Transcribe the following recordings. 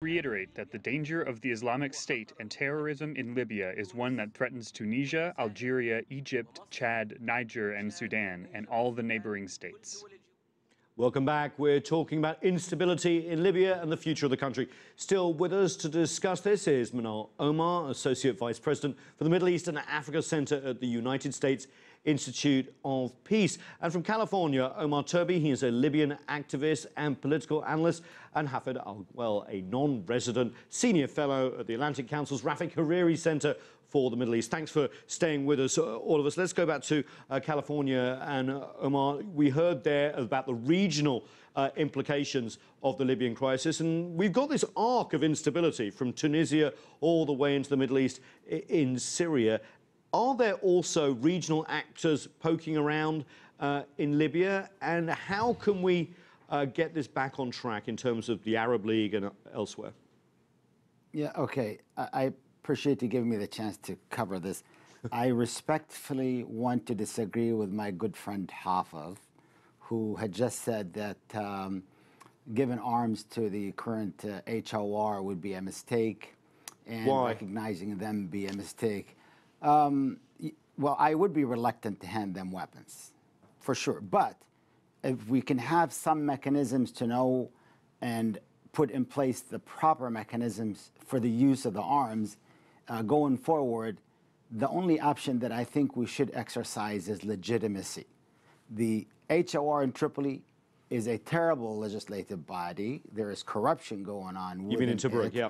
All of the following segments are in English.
Reiterate that the danger of the Islamic State and terrorism in Libya is one that threatens Tunisia, Algeria, Egypt, Chad, Niger, and Sudan, and all the neighboring states. Welcome back. We're talking about instability in Libya and the future of the country. Still with us to discuss this is Manor Omar, Associate Vice President for the Middle East and Africa Center at the United States Institute of Peace. And from California, Omar Turbi, he is a Libyan activist and political analyst, and Hafed al-Ghwell, a non-resident senior fellow at the Atlantic Council's Rafik Hariri Center for the Middle East. Thanks for staying with us, all of us. Let's go back to California. And Omar, we heard there about the regional implications of the Libyan crisis. And we've got this arc of instability from Tunisia all the way into the Middle East in Syria. Are there also regional actors poking around in Libya? And how can we get this back on track in terms of the Arab League and elsewhere? Yeah, okay. I appreciate you giving me the chance to cover this. I respectfully want to disagree with my good friend Hafed, who had just said that giving arms to the current HOR would be a mistake, and recognizing them be a mistake. Well, I would be reluctant to hand them weapons, for sure. But if we can have some mechanisms to know and put in place the proper mechanisms for the use of the arms going forward, the only option that I think we should exercise is legitimacy. The HOR in Tripoli is a terrible legislative body. There is corruption going on. You mean in Tobruk, yeah.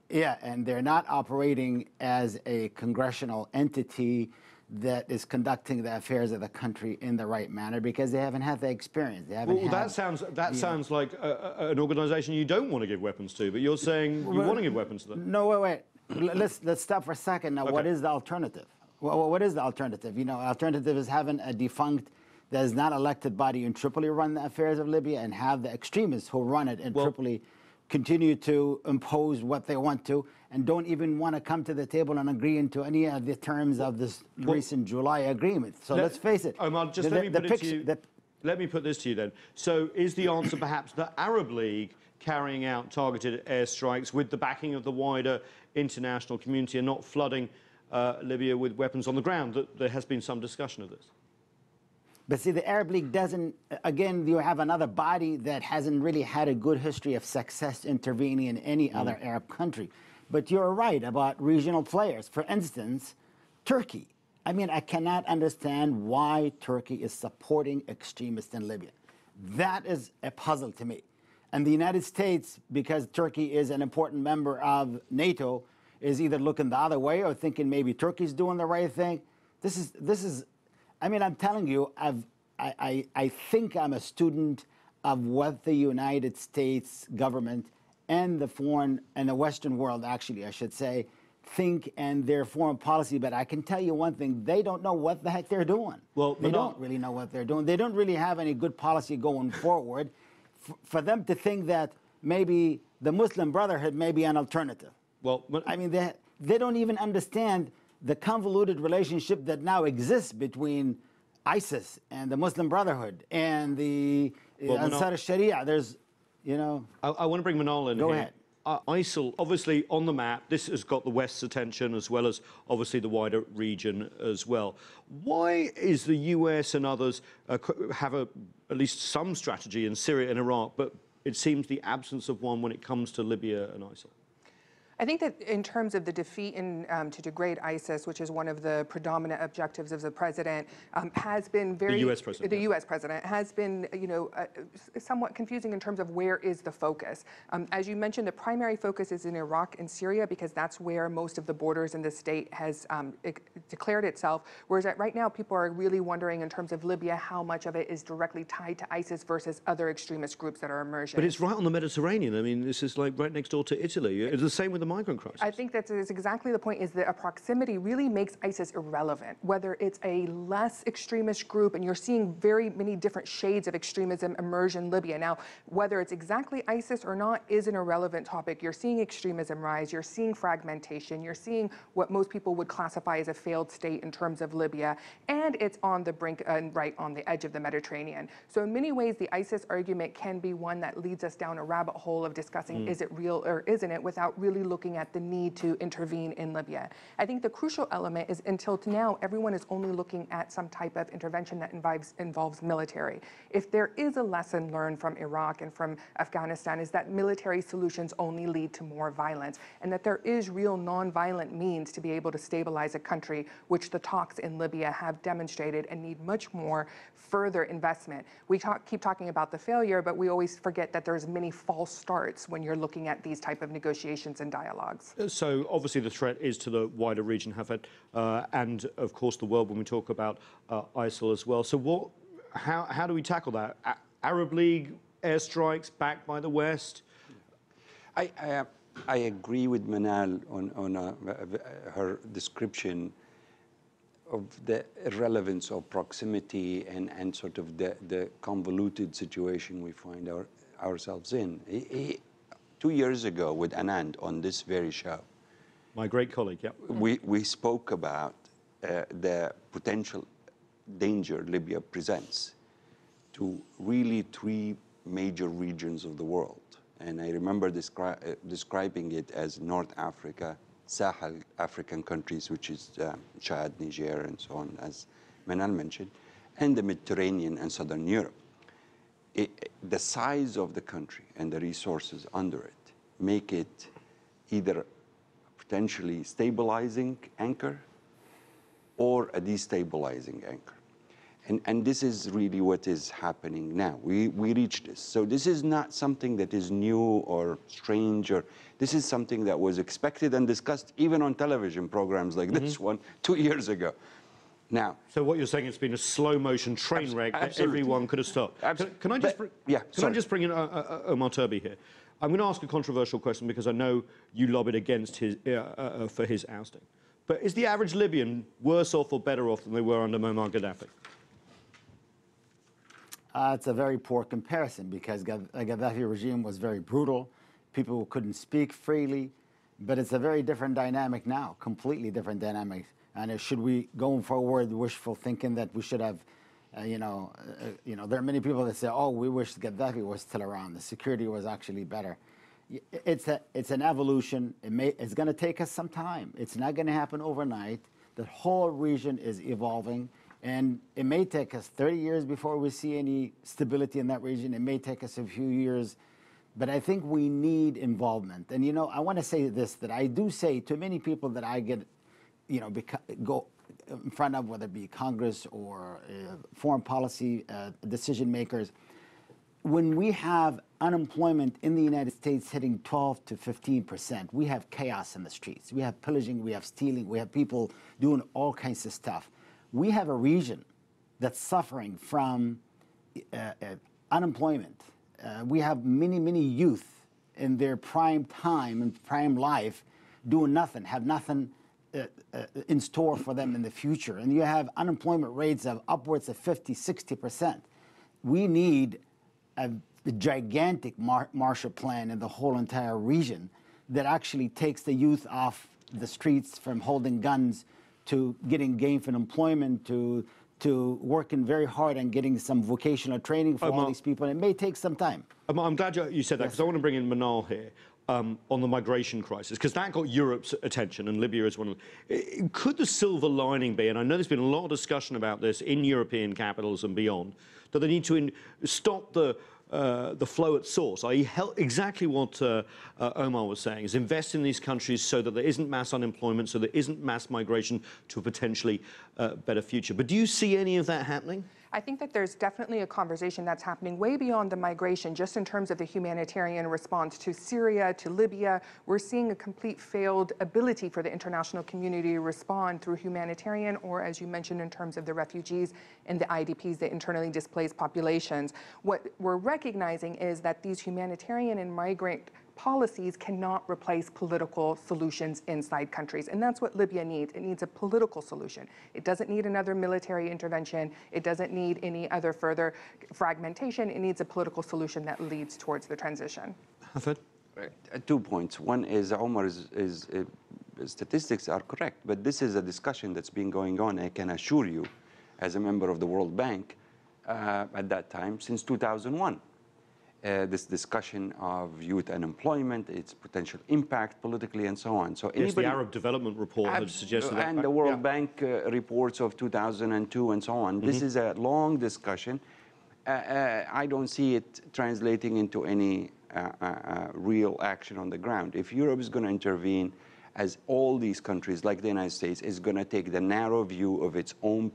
Yeah, and they're not operating as a congressional entity that is conducting the affairs of the country in the right manner because they haven't had the experience. They haven't had that sounds like an organisation you don't want to give weapons to, but you're saying you want to give weapons to them. No, wait. Let's stop for a second. Now, what is the alternative? What is the alternative? You know, alternative is having a defunct that is not elected body in Tripoli run the affairs of Libya and have the extremists who run it in Tripoli continue to impose what they want to and don't even want to come to the table and agree into any of the terms of this recent July agreement. So let's face it. Omar, just let me put it to you. Let me put this to you then. So is the answer perhaps the Arab League carrying out targeted airstrikes with the backing of the wider international community and not flooding Libya with weapons on the ground? There has been some discussion of this. But see, the Arab League doesn't, again, you have another body that hasn't really had a good history of success intervening in any other Arab country. But you're right about regional players. For instance, Turkey. I mean, I cannot understand why Turkey is supporting extremists in Libya. That is a puzzle to me. And the United States, because Turkey is an important member of NATO, is either looking the other way or thinking maybe Turkey's doing the right thing. This is. I mean, I'm telling you, I think I'm a student of what the United States government and the foreign and the Western world, actually, I should say, think and their foreign policy. But I can tell you one thing, they don't know what the heck they're doing. Well, they don't really know what they're doing. They don't really have any good policy going forward. For them to think that maybe the Muslim Brotherhood may be an alternative. Well, I mean, they don't even understand the convoluted relationship that now exists between ISIS and the Muslim Brotherhood and the Ansar al-Sharia. There's, you know... I want to bring Manor in here. Go ahead. ISIL, obviously on the map, this has got the West's attention as well as obviously the wider region as well. Why is the US and others have at least some strategy in Syria and Iraq, but it seems the absence of one when it comes to Libya and ISIL? I think that in terms of the defeat to degrade ISIS, which is one of the predominant objectives of the president, has been very... The U.S. president. The U.S. president has been, you know, somewhat confusing in terms of where is the focus. As you mentioned, the primary focus is in Iraq and Syria because that's where most of the borders in the state has declared itself, whereas right now people are really wondering in terms of Libya how much of it is directly tied to ISIS versus other extremist groups that are emerging. But it's right on the Mediterranean. I mean, this is like right next door to Italy. It's the same with the the migrant crisis? I think that is exactly the point, is that a proximity really makes ISIS irrelevant. Whether it's a less extremist group, and you're seeing very many different shades of extremism emerge in Libya. Now, whether it's exactly ISIS or not is an irrelevant topic. You're seeing extremism rise, you're seeing fragmentation, you're seeing what most people would classify as a failed state in terms of Libya, and it's on the brink and right on the edge of the Mediterranean. So in many ways, the ISIS argument can be one that leads us down a rabbit hole of discussing is it real or isn't it, without really looking at the need to intervene in Libya. I think the crucial element is, until now, everyone is only looking at some type of intervention that involves military. If there is a lesson learned from Iraq and from Afghanistan, is that military solutions only lead to more violence, and that there is real non-violent means to be able to stabilize a country, which the talks in Libya have demonstrated and need much more further investment. We keep talking about the failure, but we always forget that there's many false starts when you're looking at these type of negotiations and dialogues. So obviously the threat is to the wider region, Hafed, and of course the world when we talk about ISIL as well. So how do we tackle that? Arab League airstrikes backed by the West? I agree with Manal on her description of the irrelevance of proximity and sort of the convoluted situation we find ourselves in. 2 years ago with Anand on this very show, my great colleague, yeah. We spoke about the potential danger Libya presents to really 3 major regions of the world. And I remember describing it as North Africa, Sahel African countries, which is Chad, Niger, and so on, as Manal mentioned, and the Mediterranean and Southern Europe. The size of the country and the resources under it make it either potentially stabilizing anchor or a destabilizing anchor. And this is really what is happening now. We reached this. So this is not something that is new or strange, or this is something that was expected and discussed even on television programs like this one 2 years ago. Now, so what you're saying, it's been a slow motion train wreck that everyone could have stopped. Can I just bring in Omar Turbi here? I'm going to ask a controversial question because I know you lobbied against his for his ousting. But is the average Libyan worse off or better off than they were under Muammar Gaddafi? It's a very poor comparison because the Gaddafi regime was very brutal. People couldn't speak freely, but it's a very different dynamic now, completely different dynamic. And should we, going forward, wishful thinking that we should have, there are many people that say, oh, we wish Gaddafi was still around. The security was actually better. It's an evolution. It's going to take us some time. It's not going to happen overnight. The whole region is evolving. And it may take us 30 years before we see any stability in that region. It may take us a few years. But I think we need involvement. And, I want to say this, that I do say to many people that I get, go in front of, whether it be Congress or foreign policy decision makers, when we have unemployment in the United States hitting 12 to 15%, we have chaos in the streets. We have pillaging, we have stealing, we have people doing all kinds of stuff. We have a region that's suffering from unemployment. We have many, many youth in their prime time and prime life doing nothing, have nothing in store for them in the future. And you have unemployment rates of upwards of 50, 60%. We need a gigantic Marshall Plan in the whole entire region that actually takes the youth off the streets from holding guns to getting gainful employment, to working very hard and getting some vocational training for all these people. It may take some time. I'm glad you said that, because I want to bring in Manor here on the migration crisis, because that got Europe's attention, and Libya is one of them. Could the silver lining be, and I know there's been a lot of discussion about this in European capitals and beyond, that they need to stop the flow at source, i.e. exactly what Omar was saying, is invest in these countries so that there isn't mass unemployment, so there isn't mass migration to a potentially better future. But do you see any of that happening? I think that there's definitely a conversation that's happening way beyond the migration, just in terms of the humanitarian response to Syria, to Libya. We're seeing a complete failed ability for the international community to respond through humanitarian, or as you mentioned, in terms of the refugees and the IDPs, the internally displaced populations. What we're recognizing is that these humanitarian and migrant policies cannot replace political solutions inside countries. And that's what Libya needs. It needs a political solution. It doesn't need another military intervention. It doesn't need any other further fragmentation. It needs a political solution that leads towards the transition. Hafed? 2 points. One is Omar's statistics are correct, but this is a discussion that's been going on, I can assure you, as a member of the World Bank at that time, since 2001. This discussion of youth unemployment, its potential impact politically, and so on. So yes, the Arab Development Report had suggested that. And the World Bank reports of 2002 and so on. This is a long discussion. I don't see it translating into any real action on the ground. If Europe is going to intervene, as all these countries, like the United States, is going to take the narrow view of its own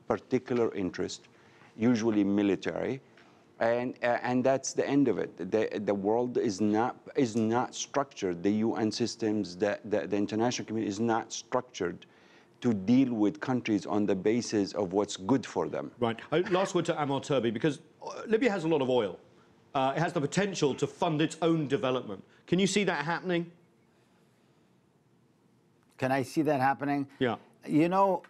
particular interest, usually military, and that's the end of it. The world is not structured. The UN systems, the international community is not structured to deal with countries on the basis of what's good for them. Right. Last word to Omar Turbi, because Libya has a lot of oil. It has the potential to fund its own development. Can you see that happening? Can I see that happening? Yeah. You know,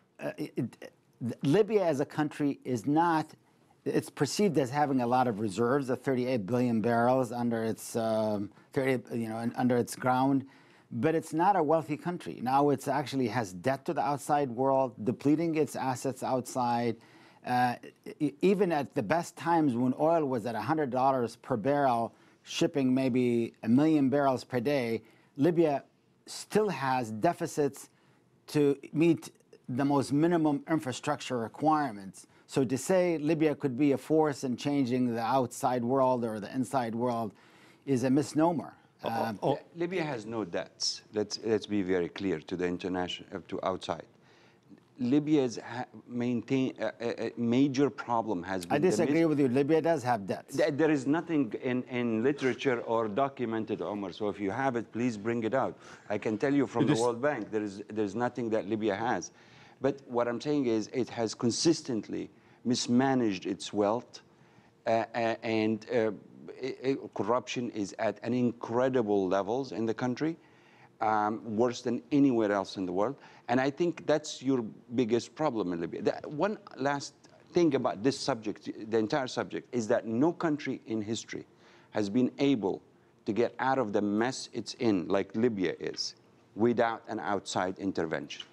Libya as a country is not, it's perceived as having a lot of reserves, of 38 billion barrels under its, under its ground, but it's not a wealthy country. Now it's actually has debt to the outside world, depleting its assets outside. Even at the best times when oil was at $100 per barrel, shipping maybe 1 million barrels per day, Libya still has deficits to meet the most minimum infrastructure requirements. So to say Libya could be a force in changing the outside world or the inside world is a misnomer. Libya has no debts. Let's be very clear to the international, to outside. Libya's major problem has been... I disagree with you. Libya does have debts. There is nothing in literature or documented, Omar, so if you have it, please bring it out. I can tell you from the World Bank, there's nothing that Libya has. But what I'm saying is it has consistently mismanaged its wealth, and corruption is at an incredible levels in the country. Worse than anywhere else in the world. And I think that's your biggest problem in Libya. One last thing about this subject, the entire subject, is that no country in history has been able to get out of the mess it's in, like Libya is, without an outside intervention.